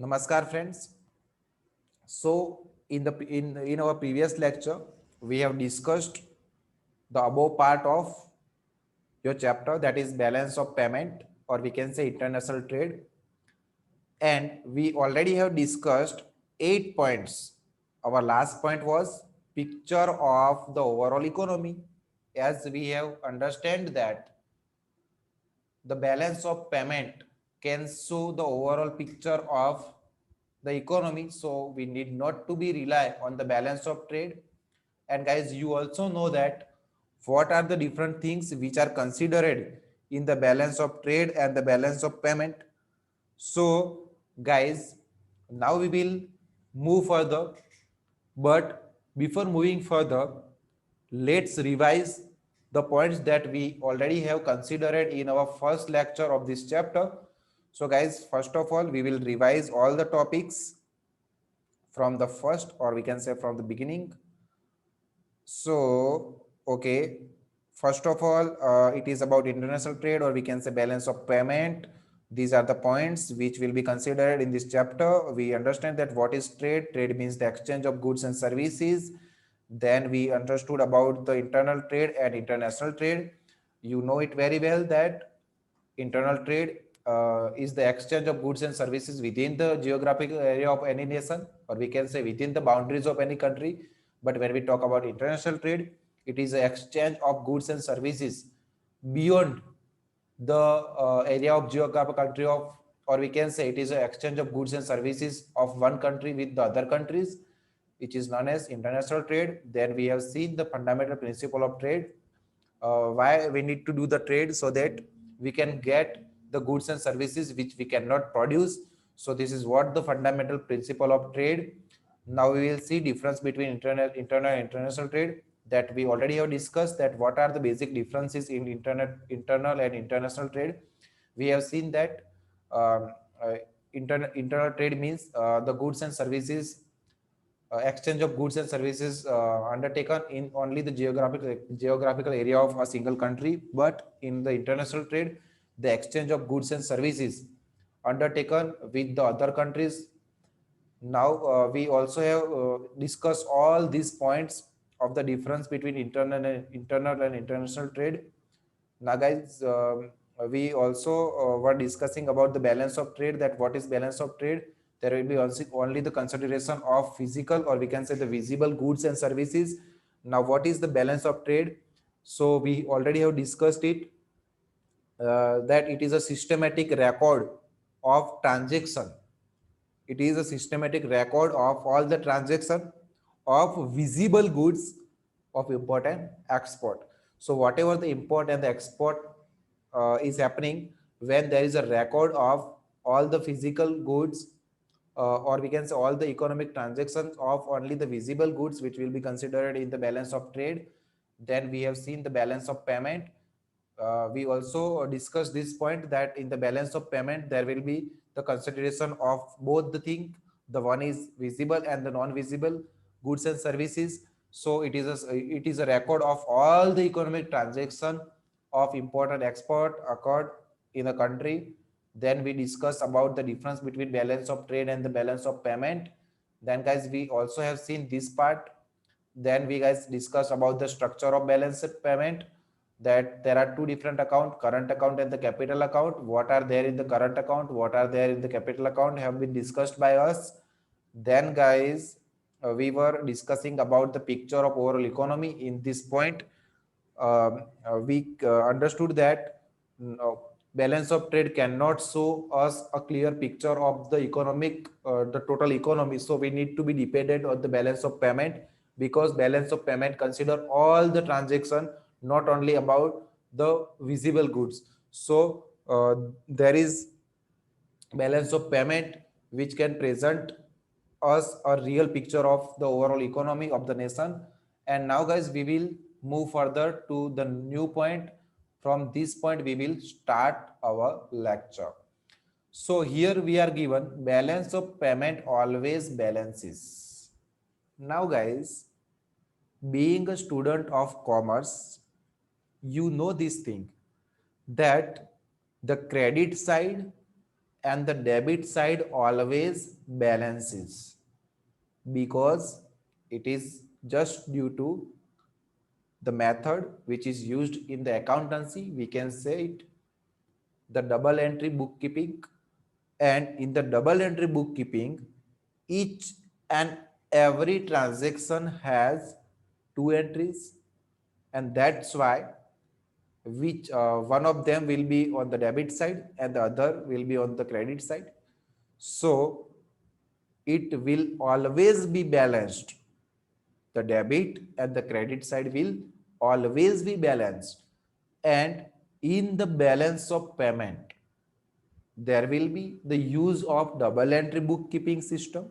Namaskar friends. So in our previous lecture we have discussed the above part of your chapter, that is balance of payment, or we can say international trade, and we already have discussed 8 points. Our last point was picture of the overall economy, as we have understand that the balance of payment can show the overall picture of the economy, so we need not to be rely on the balance of trade. And guys, you also know that what are the different things which are considered in the balance of trade and the balance of payment. So guys, now we will move further, but before moving further, let's revise the points that we already have considered in our first lecture of this chapter. So guys, first of all, we will revise all the topics from the first, or we can say from the beginning. So, okay, first of all, it is about international trade, or we can say balance of payment. These are the points which will be considered in this chapter. We understand that what is trade. Trade means the exchange of goods and services. Then we understood about the internal trade and international trade. You know it very well that internal trade is the exchange of goods and services within the geographical area of any nation, or we can say within the boundaries of any country. But when we talk about international trade, it is the exchange of goods and services beyond the area of geographical country of, or we can say it is an exchange of goods and services of one country with the other countries, which is known as international trade. Then we have seen the fundamental principle of trade, why we need to do the trade, so that we can get the goods and services which we cannot produce. So this is what the fundamental principle of trade. Now we will see difference between internal and international trade, that we already have discussed, that what are the basic differences in internal and international trade. We have seen that um, uh, internal trade means the goods and services, exchange of goods and services undertaken in only the geographical area of a single country. But in the international trade, the exchange of goods and services undertaken with the other countries. Now we also have discussed all these points of the difference between internal and international trade. Now guys, we also were discussing about the balance of trade, that what is balance of trade. There will be also only the consideration of physical, or we can say the visible goods and services. Now what is the balance of trade? So we already have discussed it, that it is a systematic record of transaction. It is a systematic record of all the transaction of visible goods of import and export. So whatever the import and the export is happening, when there is a record of all the physical goods, or we can say all the economic transactions of only the visible goods, which will be considered in the balance of trade. Then we have seen the balance of payment. We also discussed this point, that in the balance of payment there will be the consideration of both the thing. The one is visible and the non-visible goods and services. So it is a record of all the economic transaction of import and export occurred in a country. Then we discuss about the difference between balance of trade and the balance of payment. Then guys, we also have seen this part. Then we guys discuss about the structure of balance payment, that there are two different account, current account and the capital account. What are there in the current account, what are there in the capital account, have been discussed by us. Then guys, we were discussing about the picture of overall economy. In this point, we understood that balance of trade cannot show us a clear picture of the economic, the total economy. So we need to be dependent on the balance of payment, because balance of payment consider all the transaction, not only about the visible goods. So there is balance of payment which can present us a real picture of the overall economy of the nation. And now guys, we will move further to the new point. From this point we will start our lecture. So here we are given balance of payment always balances. Now guys, being a student of commerce, you know this thing, that the credit side and the debit side always balances, because it is just due to the method which is used in the accountancy. We can say it the double entry bookkeeping, and in the double entry bookkeeping, each and every transaction has two entries, and that's why which one of them will be on the debit side and the other will be on the credit side. So it will always be balanced. The debit and the credit side will always be balanced. And in the balance of payment, there will be the use of double entry bookkeeping system.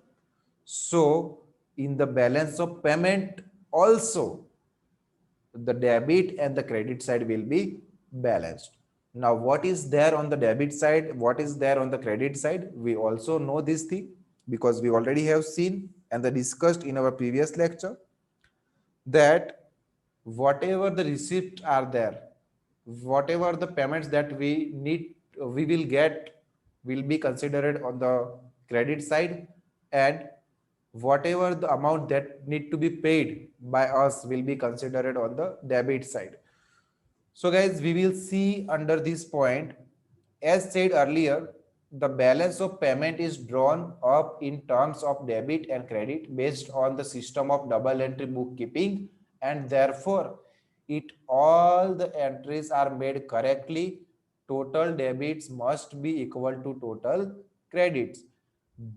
So in the balance of payment also, the debit and the credit side will be balanced. Now what is there on the debit side, what is there on the credit side, we also know this thing because we already have seen and discussed in our previous lecture, that whatever the receipts are there, whatever the payments that we need, we will get, will be considered on the credit side, and whatever the amount that need to be paid by us will be considered on the debit side. So guys, we will see under this point, as said earlier, the balance of payment is drawn up in terms of debit and credit based on the system of double entry bookkeeping, and therefore it all the entries are made correctly. Total debits must be equal to total credits.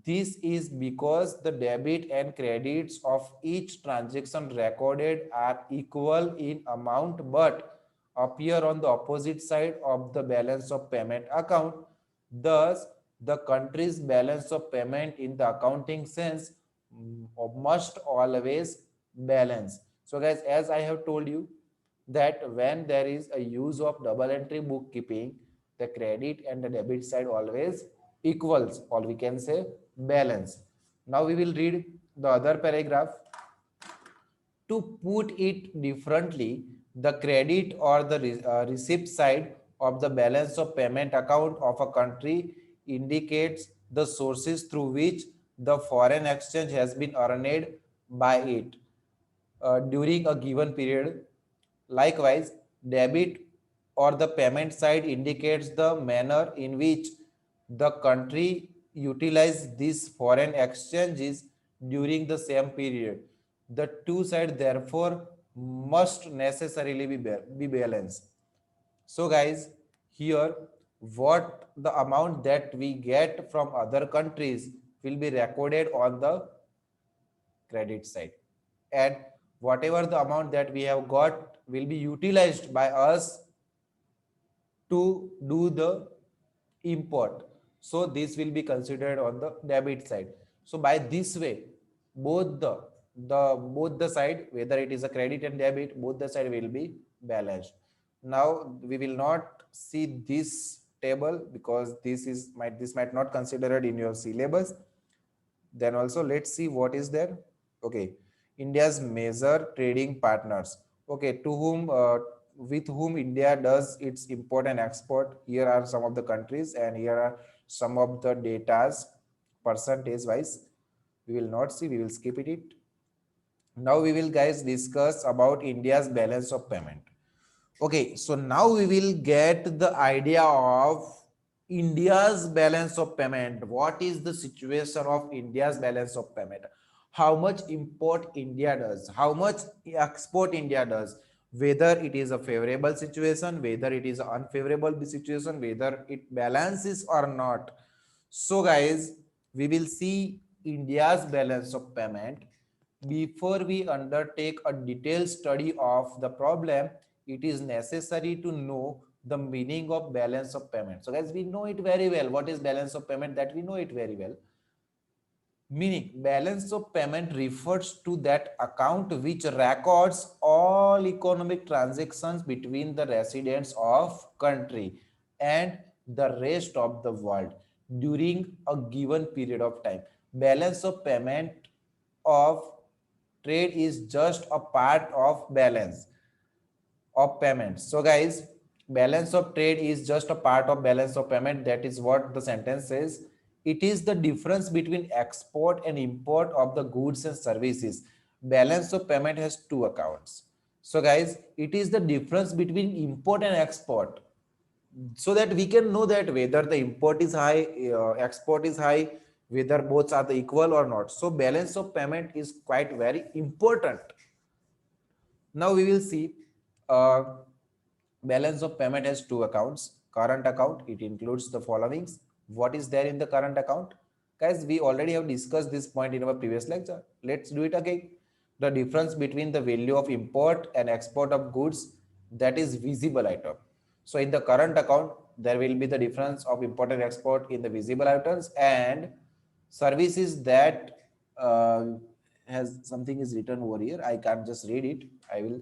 This is because the debit and credits of each transaction recorded are equal in amount but appear on the opposite side of the balance of payment account. Thus, the country's balance of payment in the accounting sense must always balance. So guys, as I have told you, that when there is a use of double entry bookkeeping, the credit and the debit side always equals, or we can say balance. Now we will read the other paragraph. To put it differently, the credit or the receipt side of the balance of payment account of a country indicates the sources through which the foreign exchange has been earned by it during a given period. Likewise, debit or the payment side indicates the manner in which the country utilizes these foreign exchanges during the same period. The two sides therefore must necessarily be balanced. So guys, here what the amount that we get from other countries will be recorded on the credit side, and whatever the amount that we have got will be utilized by us to do the import, so this will be considered on the debit side. So by this way, both the side, whether it is a credit and debit, both the side will be balanced. Now we will not see this table because this might not considered in your syllabus. Then also let's see what is there. Okay, India's major trading partners. Okay, to whom with whom India does its import and export. Here are some of the countries and here are some of the datas percentage wise. We will not see, we will skip it. Now we will guys discuss about India's balance of payment. Okay, so now we will get the idea of India's balance of payment. What is the situation of India's balance of payment? How much import India does, how much export India does, whether it is a favorable situation, whether it is an unfavorable situation, whether it balances or not. So guys, we will see India's balance of payment. Before we undertake a detailed study of the problem, it is necessary to know the meaning of balance of payment. So guys, we know it very well. What is balance of payment? That we know it very well. Meaning, balance of payment refers to that account which records all economic transactions between the residents of country and the rest of the world during a given period of time. Balance of payment of trade is just a part of balance of payments. So guys, balance of trade is just a part of balance of payment. That is what the sentence says. It is the difference between export and import of the goods and services. Balance of payment has two accounts. So guys, it is the difference between import and export, so that we can know that whether the import is high, export is high, whether both are the equal or not. So balance of payment is quite very important. Now we will see, uh, balance of payment has two accounts. Current account, it includes the followings. What is there in the current account? Guys, we already have discussed this point in our previous lecture. Let's do it again. The difference between the value of import and export of goods, that is visible item. So in the current account, there will be the difference of import and export in the visible items, and services that has something is written over here. I can't just read it. I will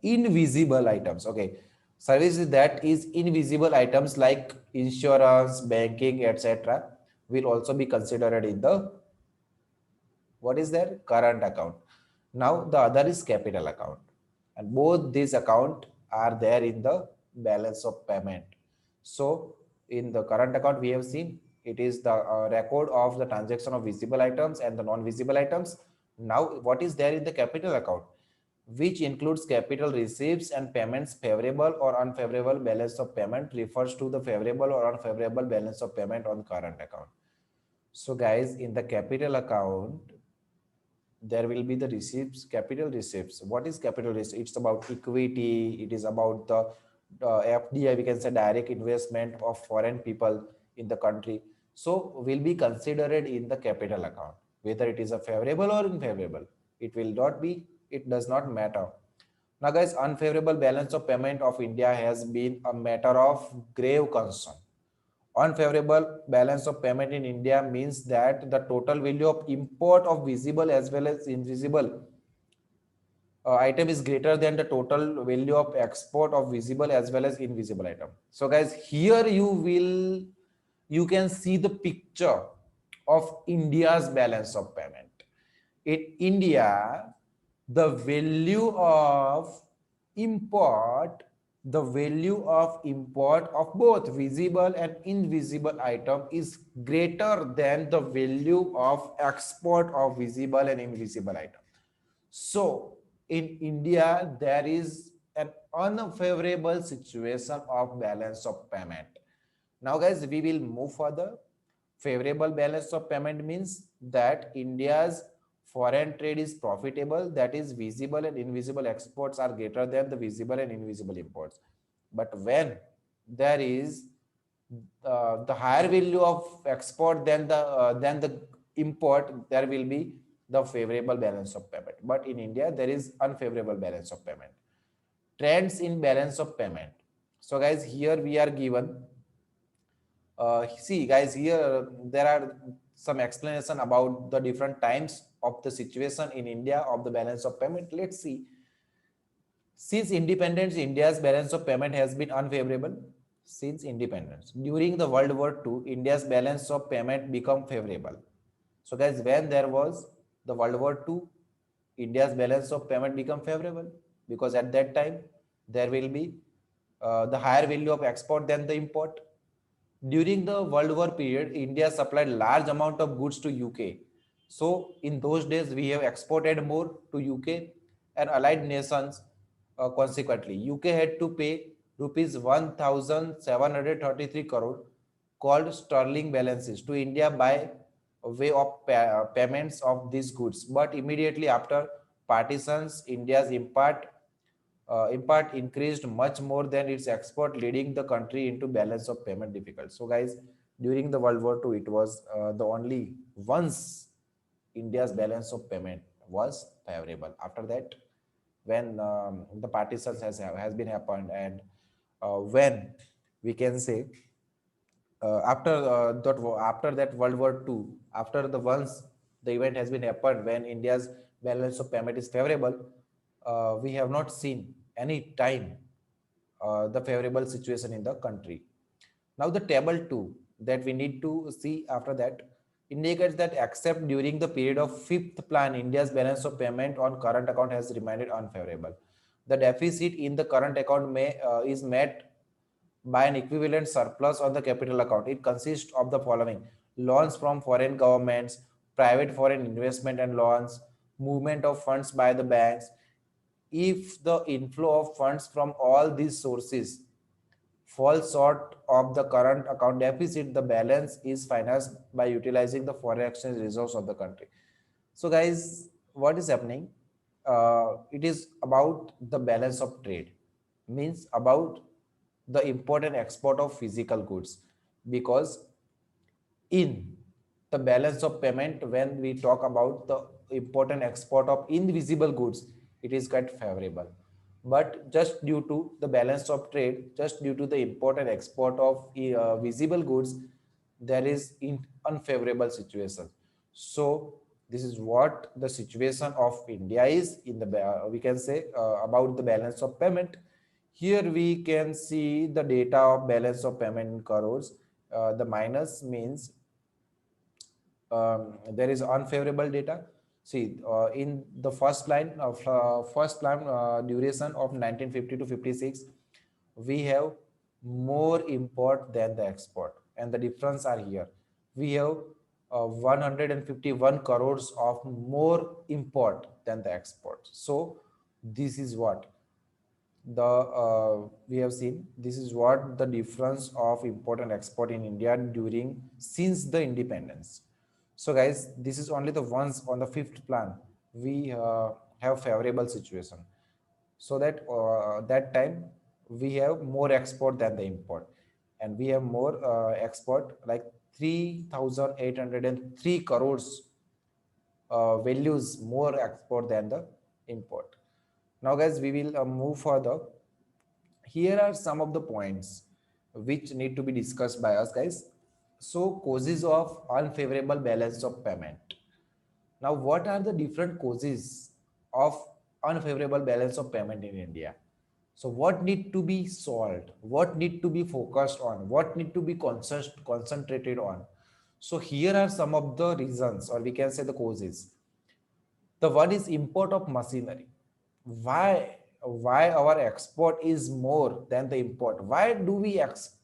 invisible items. Okay, services that is invisible items like insurance, banking, etc. will also be considered in the, what is there, current account. Now the other is capital account, and both these account are there in the balance of payment. So in the current account, we have seen it is the record of the transaction of visible items and the non-visible items. Now what is there in the capital account, which includes capital receipts and payments. Favorable or unfavorable balance of payment refers to the favorable or unfavorable balance of payment on current account. So guys, in the capital account, there will be the receipts, capital receipts. What is capital receipt? It's about equity. It is about the FDI, we can say direct investment of foreign people in the country. So will be considered in the capital account, whether it is a favorable or unfavorable. It will not be, it does not matter. Now guys, unfavorable balance of payment of India has been a matter of grave concern. Unfavorable balance of payment in India means that the total value of import of visible as well as invisible item is greater than the total value of export of visible as well as invisible item. So guys, here you can see the picture of India's balance of payment. In India, the value of import, the value of import of both visible and invisible item is greater than the value of export of visible and invisible item. So in India, there is an unfavorable situation of balance of payment. Now guys, we will move further. Favorable balance of payment means that India's foreign trade is profitable, that is visible and invisible exports are greater than the visible and invisible imports. But when there is the higher value of export than the import, there will be the favorable balance of payment. But in India, there is unfavorable balance of payment. Trends in balance of payment. So guys, here we are given, see guys, here there are some explanation about the different times of the situation in India of the balance of payment. Let's see. Since independence, India's balance of payment has been unfavorable. Since independence, during the World War II, India's balance of payment become favorable. So guys, when there was the World War II, India's balance of payment become favorable, because at that time there will be the higher value of export than the import. During the World War period, India supplied large amount of goods to UK. So in those days, we have exported more to UK and allied nations. Consequently, UK had to pay rupees 1,733 crore, called sterling balances, to India by way of payments of these goods. But immediately after partitions, India's import increased much more than its export, leading the country into balance of payment difficult. So guys, during the World War II, it was the only once India's balance of payment was favorable. After that, when the partitions has been happened, and when we can say after that World War II, after the once the event has been happened when India's balance of payment is favorable, we have not seen any time the favorable situation in the country. Now the table 2 that we need to see after that indicates that except during the period of fifth plan, India's balance of payment on current account has remained unfavorable. The deficit in the current account is met by an equivalent surplus on the capital account. It consists of the following: loans from foreign governments, private foreign investment and loans, movement of funds by the banks. If the inflow of funds from all these sources falls short of the current account deficit, the balance is financed by utilizing the foreign exchange reserves of the country. So, guys, what is happening? It is about the balance of trade, means about the import and export of physical goods, because in the balance of payment, when we talk about the import and export of invisible goods, it is quite favorable. But just due to the balance of trade, just due to the import and export of visible goods, there is unfavorable situation. So this is what the situation of India is in the we can say about the balance of payment. Here we can see the data of balance of payment in crores. The minus means there is unfavorable data. See, in the first line of duration of 1950 to 56, we have more import than the export, and the difference are here. We have 151 crores of more import than the export. So this is what the we have seen. This is what the difference of import and export in India during since the independence. So guys, this is only the ones on the fifth plan we have favorable situation. So that that time we have more export than the import, and we have more export like 3,803 crores values more export than the import. Now guys, we will move further. Here are some of the points which need to be discussed by us, guys. So causes of unfavorable balance of payment. Now what are the different causes of unfavorable balance of payment in India? So what need to be solved, what need to be focused on, what need to be concentrated on? So here are some of the reasons, or we can say the causes. The one is import of machinery. Why our export is more than the import? Why do we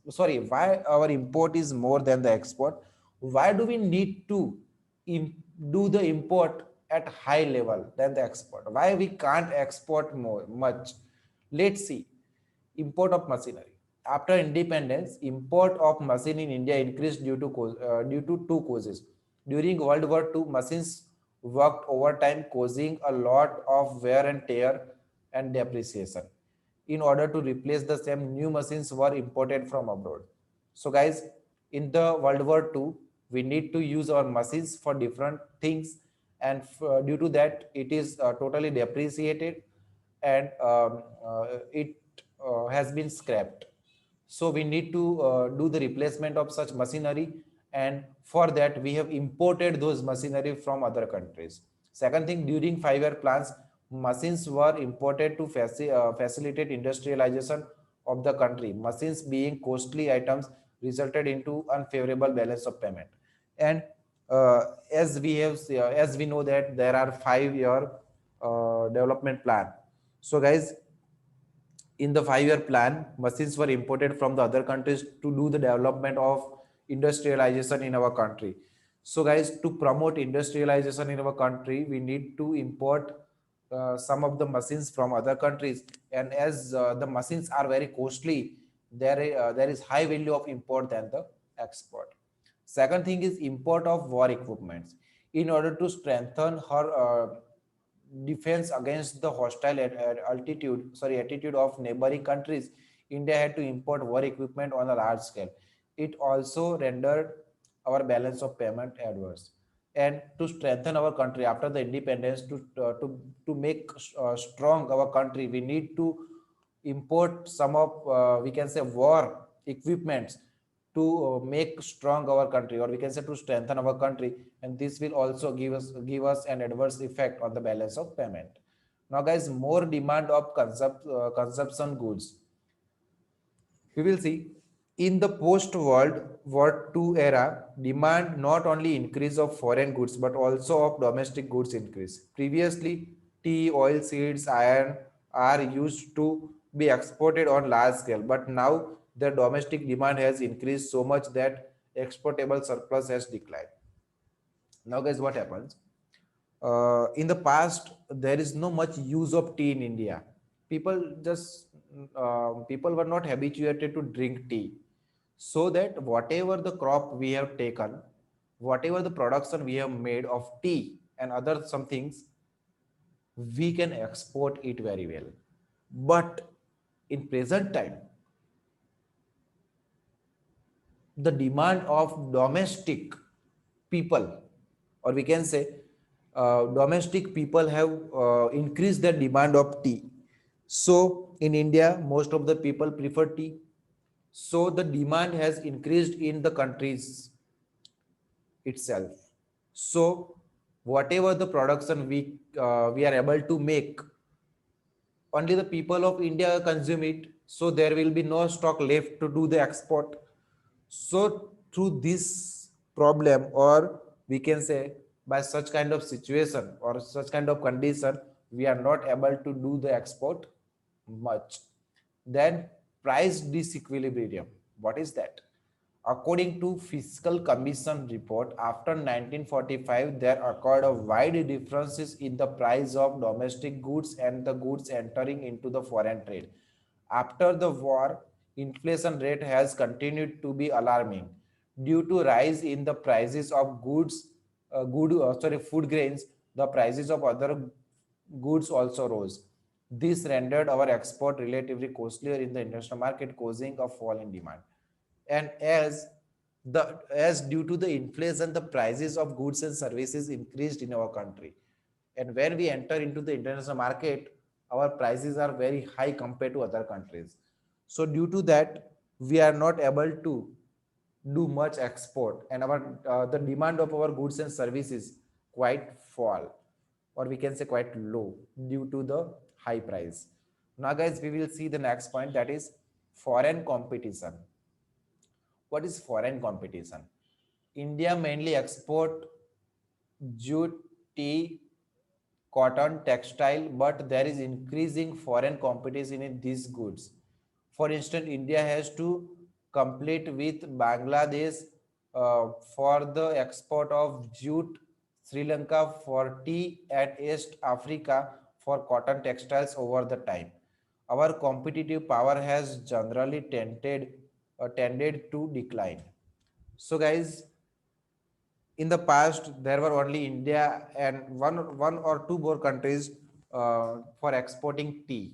why our import is more than the export? Why do we need to do the import at high level than the export? Why we can't export more much? Let's see. Import of machinery. After independence, import of machine in India increased due to two causes. During World War II, machines worked overtime, causing a lot of wear and tear and depreciation. In order to replace the same, new machines were imported from abroad. So, guys, in the World War II, we need to use our machines for different things, and due to that, it is totally depreciated, and it has been scrapped. So we need to do the replacement of such machinery, and for that we have imported those machinery from other countries. Second thing, during 5-year plans, machines were imported to facilitate industrialization of the country. Machines being costly items resulted into unfavorable balance of payment. And as we know that there are 5-year development plan. So guys, in the 5-year plan, machines were imported from the other countries to do the development of industrialization in our country. So guys, to promote industrialization in our country, we need to import some of the machines from other countries, and as the machines are very costly, there is high value of import than the export. Second thing is import of war equipments. In order to strengthen her defense against the hostile attitude of neighboring countries, India had to import war equipment on a large scale. It also rendered our balance of payment adverse. And to strengthen our country after the independence, to make strong our country, we need to import some of we can say war equipments to make strong our country, or we can say to strengthen our country, and this will also give us an adverse effect on the balance of payment. Now guys, more demand of consumption goods. We will see in the post World War II era, demand not only increase of foreign goods but also of domestic goods increase. Previously, tea, oil seeds, iron, are used to be exported on large scale, but now the domestic demand has increased so much that exportable surplus has declined. Now guys, what happens, in the past there is no much use of tea in India. People just people were not habituated to drink tea, so that whatever the crop we have taken, whatever the production we have made of tea and other some things, we can export it very well. But in present time, the demand of domestic people, or we can say domestic people have increased the demand of tea. So in India, most of the people prefer tea. So the demand has increased in the countries itself. So whatever the production we are able to make, only the people of India consume it. So there will be no stock left to do the export. So through this problem, or we can say by such kind of situation or such kind of condition, we are not able to do the export much. Then price disequilibrium. What is that? According to Fiscal Commission report, after 1945, there occurred a wide differences in the price of domestic goods and the goods entering into the foreign trade. After the war, inflation rate has continued to be alarming due to rise in the prices of food grains. The prices of other goods also rose. This rendered our export relatively costlier in the international market, causing a fall in demand. And as due to the inflation, the prices of goods and services increased in our country. And when we enter into the international market, our prices are very high compared to other countries. So due to that, we are not able to do much export, and our the demand of our goods and services quite fall, or we can say quite low, due to the high price. Now guys, we will see the next point, that is foreign competition. What is foreign competition? India mainly export jute, tea, cotton, textile, but there is increasing foreign competition in these goods. For instance, India has to compete with Bangladesh for the export of jute, Sri Lanka for tea, and East Africa for cotton textiles over the time. Our competitive power has generally tended to decline. So, guys, in the past there were only India and one or two more countries for exporting tea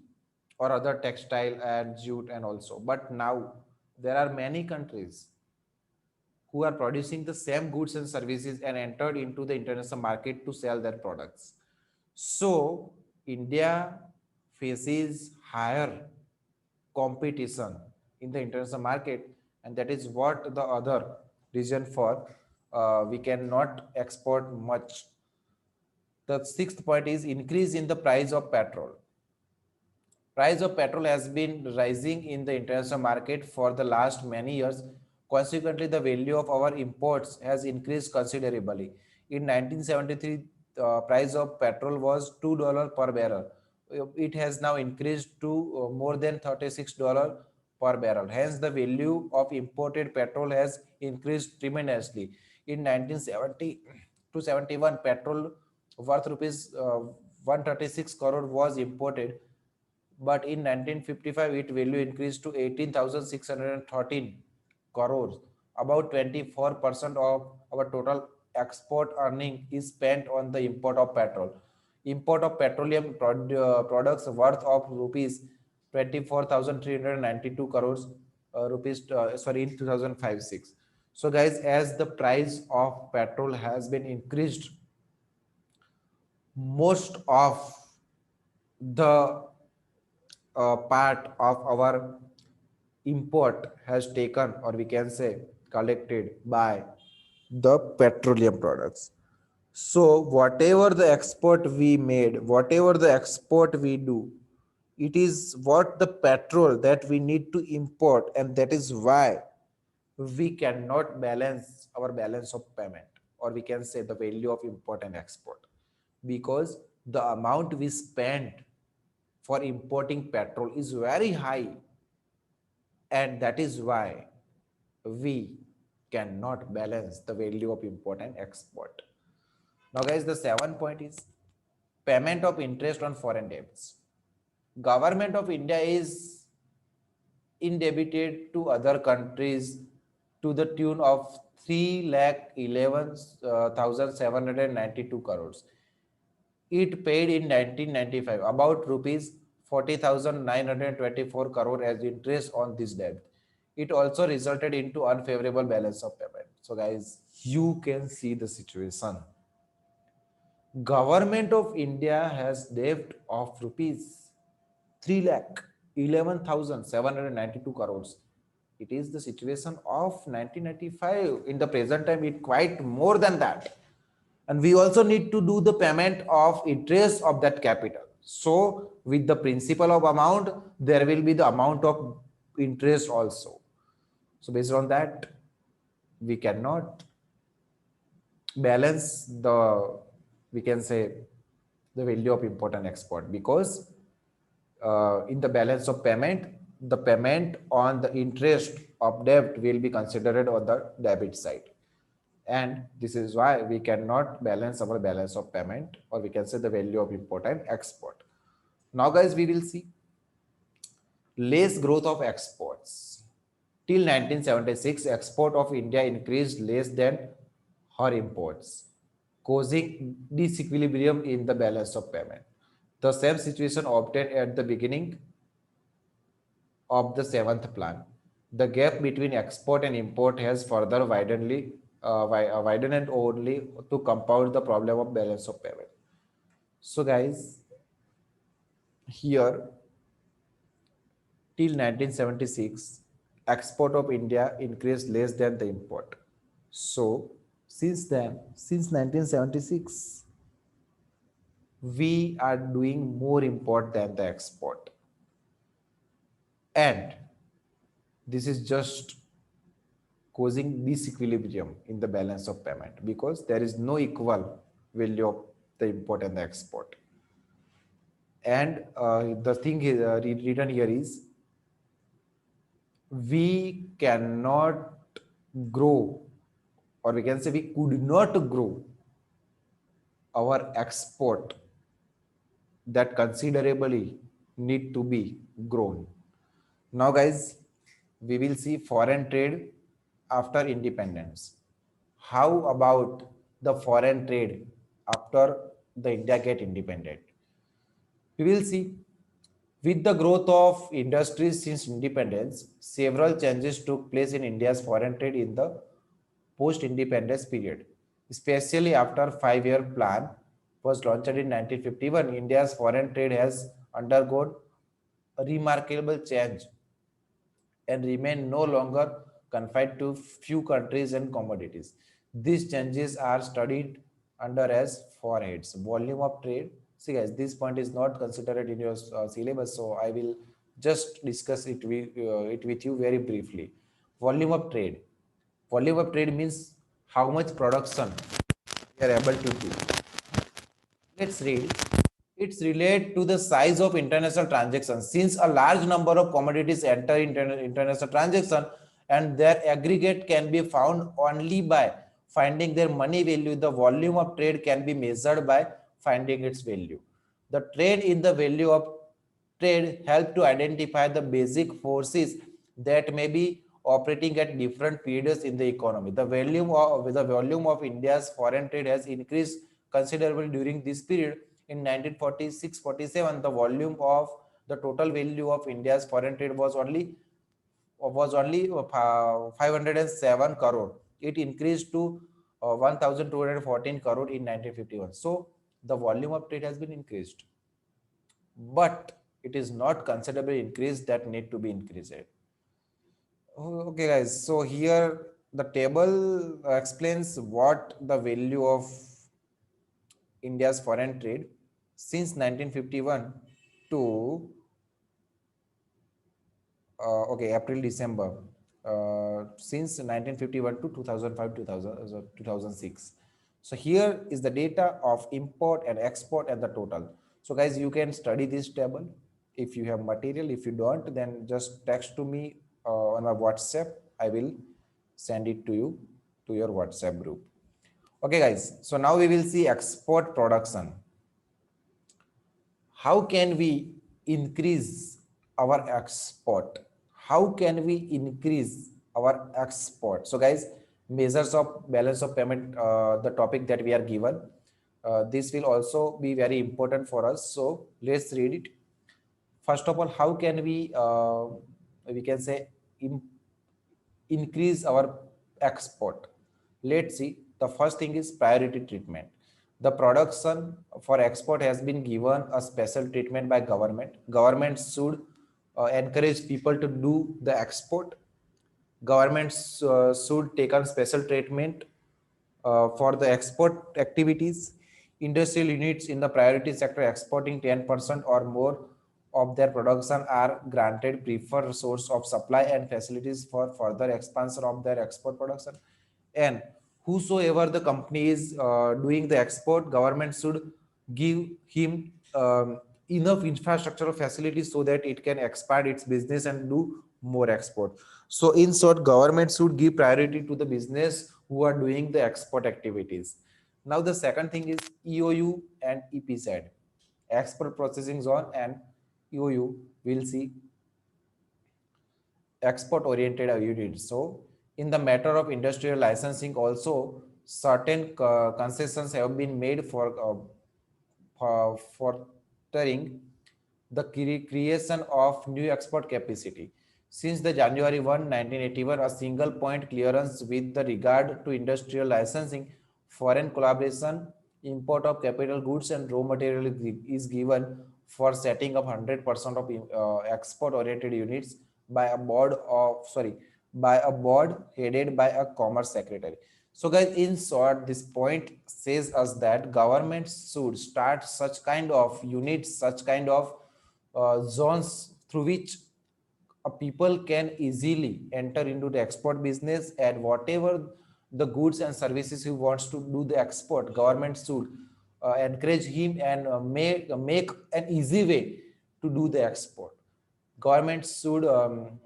or other textile and jute and also, but now there are many countries who are producing the same goods and services and entered into the international market to sell their products. So India faces higher competition in the international market, and that is what the other reason for we cannot export much. The sixth point is increase in the price of petrol. Price of petrol has been rising in the international market for the last many years. Consequently, the value of our imports has increased considerably. In 1973, price of petrol was $2 per barrel. It has now increased to more than $36 per barrel. Hence, the value of imported petrol has increased tremendously. In 1970 to 71, petrol worth rupees 136 crore was imported, but in 1955 its value increased to 18,613 crores. About 24% of our total export earning is spent on the import of petrol. Import of petroleum products worth of rupees 24,392 crores, in 2005-6. So guys, as the price of petrol has been increased, most of the part of our import has taken, or we can say collected by the petroleum products. So whatever the export we made, whatever the export we do, it is what the petrol that we need to import, and that is why we cannot balance our balance of payment, or we can say the value of import and export, because the amount we spend for importing petrol is very high, and that is why we cannot balance the value of import and export. Now guys, the 7th point is payment of interest on foreign debts. Government of India is indebted to other countries to the tune of 3,11,792 crores. It paid in 1995 about rupees 40,924 crore as interest on this debt. It also resulted into unfavorable balance of payment. So guys, you can see the situation. Government of India has debt of rupees 3,11,792 crores. It is the situation of 1995. In the present time, it quite more than that. And we also need to do the payment of interest of that capital. So with the principal of amount, there will be the amount of interest also. So based on that, we cannot balance the, we can say, the value of import and export, because in the balance of payment, the payment on the interest of debt will be considered on the debit side. And this is why we cannot balance our balance of payment, or we can say the value of import and export. Now guys, we will see less growth of exports. Till 1976, export of India increased less than her imports, causing disequilibrium in the balance of payment. The same situation obtained at the beginning of the 7th plan. The gap between export and import has further widened only to compound the problem of balance of payment. So guys, here till 1976, export of India increased less than the import. So since then, since 1976, we are doing more import than the export. And this is just causing disequilibrium in the balance of payment, because there is no equal value of the import and the export. And the thing is, written here is, we cannot grow, or we can say we could not grow our export that considerably need to be grown. Now guys, we will see foreign trade after independence. How about the foreign trade after the India get independent? We will see. With the growth of industries since independence, several changes took place in India's foreign trade in the post-independence period. Especially after 5-year plan was launched in 1951, India's foreign trade has undergone a remarkable change and remain no longer confined to few countries and commodities. These changes are studied under as four heads. Volume of trade. See guys, this point is not considered in your syllabus, so I will just discuss it with you very briefly. Volume of trade. Volume of trade means how much production we are able to do. Let's read. It's related to the size of international transactions. Since a large number of commodities enter international transaction and their aggregate can be found only by finding their money value, the volume of trade can be measured by finding its value. The trade in the value of trade help to identify the basic forces that may be operating at different periods in the economy. The volume of India's foreign trade has increased considerably during this period. In 1946-47, the volume of the total value of India's foreign trade was only 507 crore. It increased to 1,214 crore in 1951. So the volume of trade has been increased, but it is not considerably increased that need to be increased. Okay guys, so here the table explains what the value of India's foreign trade since 1951 to April December, since 1951 to 2005 2006. So here is the data of import and export and the total. So guys, you can study this table. if you have material. If you don't, then just text to me on my WhatsApp. I will send it to you to your WhatsApp group. Okay, guys. So now we will see export production. How can we increase our export? How can we increase our export? So guys, measures of balance of payment, the topic that we are given, this will also be very important for us. So let's read it. First of all, how can we can say increase our export? Let's see. The first thing is priority treatment. The production for export has been given a special treatment by government. Government should encourage people to do the export. Governments should take on special treatment for the export activities. Industrial units in the priority sector exporting 10% or more of their production are granted preferred source of supply and facilities for further expansion of their export production. And whosoever the company is doing the export, government should give him enough infrastructural facilities so that it can expand its business and do more export. So in short, government should give priority to the business who are doing the export activities. Now the second thing is EOU and EPZ, export processing zone, and EOU will see export oriented units. So in the matter of industrial licensing also, certain concessions have been made for furthering the creation of new export capacity. Since the January 1, 1981, a single point clearance with the regard to industrial licensing, foreign collaboration, import of capital goods and raw material is given for setting up 100% of export oriented units by a board of by a board headed by a commerce secretary. So guys, in short, this point says us that government should start such kind of units, such kind of zones through which people can easily enter into the export business, and whatever the goods and services he wants to do the export, government should encourage him and make an easy way to do the export. Government should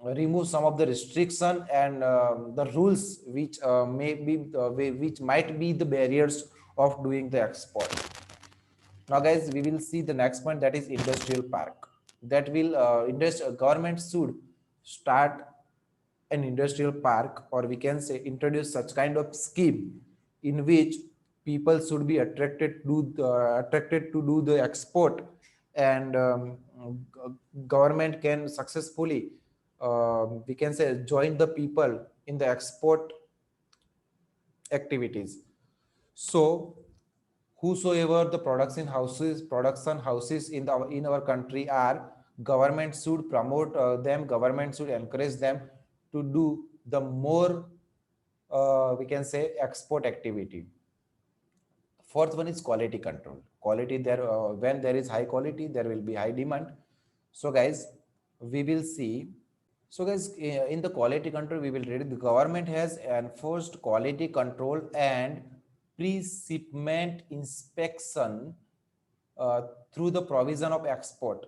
remove some of the restriction and the rules which which might be the barriers of doing the export. Now guys, we will see the next point, that is industrial park. That will government should start an industrial park, or we can say introduce such kind of scheme in which people should be attracted to do the export, and government can successfully we can say join the people in the export activities. So whosoever the production houses in our country are, government should promote them, government should encourage them to do the more we can say export activity. Fourth one is quality control. Quality, there when there is high quality, there will be high demand. So guys, we will see. So guys, in the quality control, we will read, the government has enforced quality control and pre-shipment inspection through the provision of Export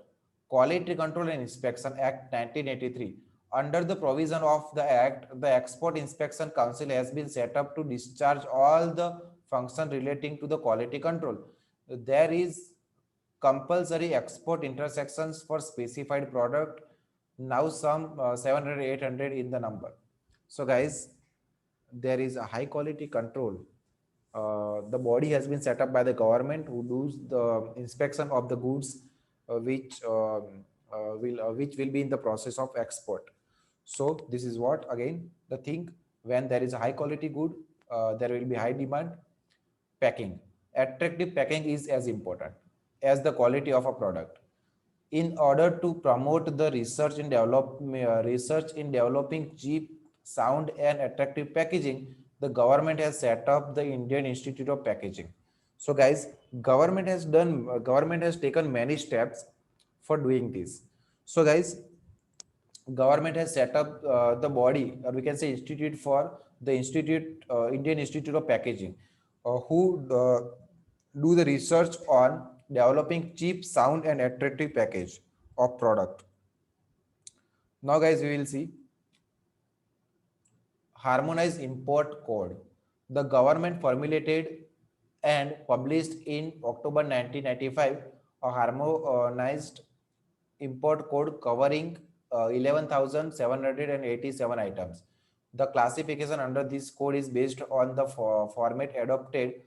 Quality Control and Inspection Act 1983. Under the provision of the Act, the Export Inspection Council has been set up to discharge all the functions relating to the quality control. There is compulsory export intersections for specified product, now some 700 800 in the number. So guys, there is a high quality control. The body has been set up by the government who does the inspection of the goods which will be in the process of export. So this is what, again, the thing, when there is a high quality good, there will be high demand. Packing, attractive packing is as important as the quality of a product. In order to promote the research in developing cheap, sound and attractive packaging, the government has set up the Indian Institute of Packaging. So guys, government has taken many steps for doing this. So guys, government has set up the body, or we can say institute, for the Indian Institute of Packaging, who do the research on developing cheap, sound and attractive package. of product. Now guys, we will see harmonized import code. The government formulated and published in October 1995 a harmonized import code covering 11,787 items. The classification under this code is based on the format adopted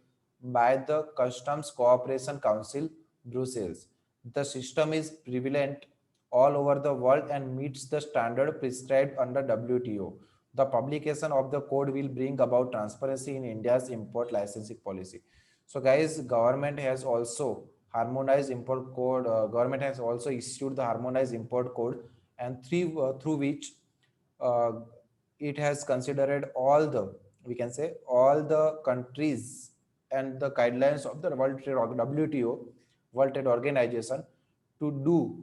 by the Customs Cooperation Council, Brussels. The system is prevalent all over the world and meets the standard prescribed under WTO. The publication of the code will bring about transparency in India's import licensing policy. So guys, government has also harmonized import code. Government has also issued the harmonized import code, and through which uh, it has considered all the, we can say, all the countries and the guidelines of the World Trade WTO, World Trade Organization, to do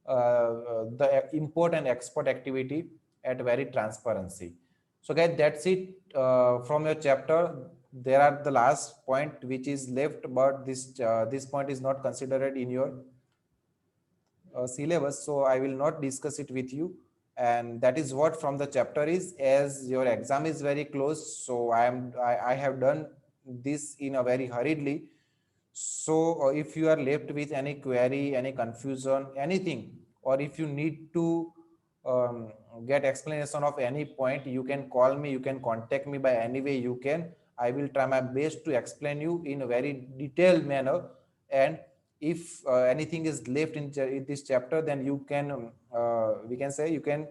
the import and export activity at very transparency. So guys, that's it from your chapter. There are the last point which is left, but this point is not considered in your syllabus, so I will not discuss it with you. And that is what from the chapter is, as your exam is very close, so I have done this in a very hurriedly. So if you are left with any query, any confusion, anything, or if you need to um, get explanation of any point, you can call me, you can contact me by any way you can. I will try my best to explain you in a very detailed manner. And if anything is left in this chapter, then you can we can say you can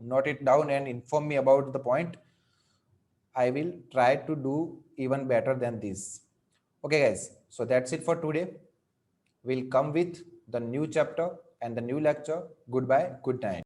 note it down and inform me about the point. I will try to do even better than this. Okay guys, so that's it for today. We'll come with the new chapter and the new lecture. Goodbye, good night.